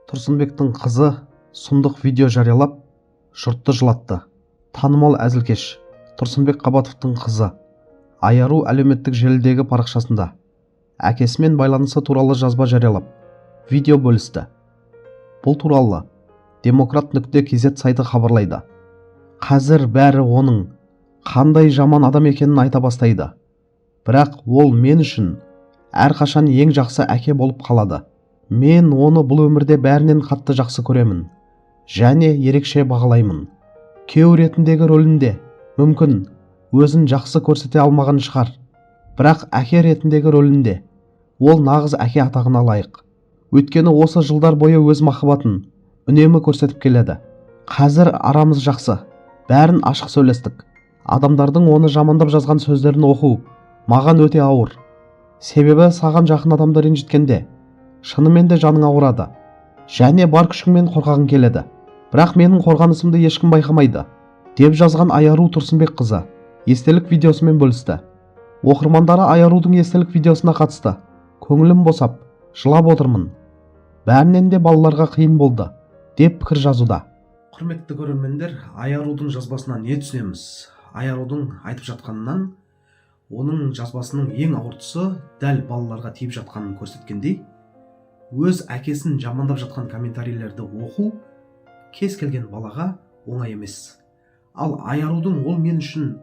Тұрсынбектің қызы сұмдық видео жариялап, жұртты жылатты. Танымал әзілкеш Тұрсынбек Қабатовтың қызы Айару әлеуметтік желідегі парақшасында әкесімен байланысы туралы жазба жариялап, видео бөлісті. Бұл туралы Demokrat.kz сайты хабарлайды. Қазір бәрі оның қандай жаман адам екенін айта бастайды. Бірақ ол мен үшін әрқашан ең жақсы әке болып қалады. Мен оны бұл өмірде бәрінен қатты жақсы көремін және ерекше бағалаймын. Күйеу ретіндегі рөлінде мүмкін өзін жақсы көрсете алмаған шығар, бірақ әке ретіндегі рөлінде ол нағыз әке атағына лайық. Өйткені осы жылдар бойы өз махаббатын үнемі көрсетіп келеді. Қазір арамыз жақсы, бәрін ашық сөйлестік. Адамдардың оны жамандап жазған сөздерін оқу маған өте ауыр. Себебі саған жақын адамды ренжіткенде шынымен де жаның ауырады және бар күшіңмен қорғағың келеді. Бірақ менің қорғанысымды ешкім байқамайды, деп жазған Айару Тұрсынбек қызы естелік видеосымен бөлісті. Оқырмандары Айарудың естелік видеосына қатысты. Көңілім босап, жылап отырмын. Бәрінен де балаларға қиын болды, деп пікір жазуда. Құрметті көрермендер, Айарудың жазбасына не түсінеміз? Айарудың айтып жатқанынан оның жазбасының ең ауыр тұсы дәл балаларға тиіп жатқанын көрсеткендей, өз әкесін жамандап жатқан комментарийлерді оқу кез келген балаға оңай емес. Ал Айарудың ол мен үшін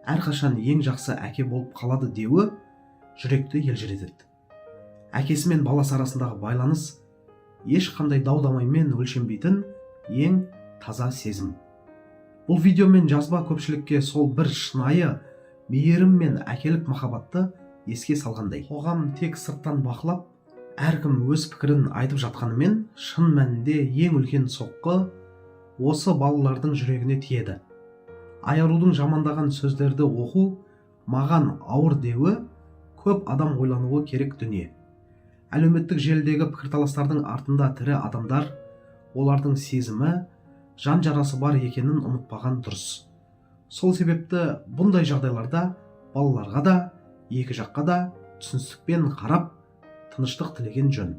әрқашан ең жақсы әке болып қалады деуі жүректі елжіретеді. Әкесі мен баласы арасындағы байланыс ешқандай дау-дамаймен өлшенбейтін ең таза сезім. Бұл видео мен жазба көпшілікке сол бір шынайы мейірім мен әкелік махаббатты еске салғандай. Қоғам тек сырттан бақылап, әркім өз пікірін айтып жатқанымен, шын мәнінде ең үлкен соққы осы балалардың жүрегіне тиеді. Айарудың жамандаған сөздерді оқу маған ауыр деуі көп адам ойлануы керек дүние. Әлеуметтік желідегі пікірталастардың артында тірі адамдар, олардың сезімі, жан жарасы бар екенін ұмытпаған дұрыс. Сол себепті бұндай жағдайларда балаларға да, екі жаққа да түсіністікпен қарап, тыныштық тілеген жөн.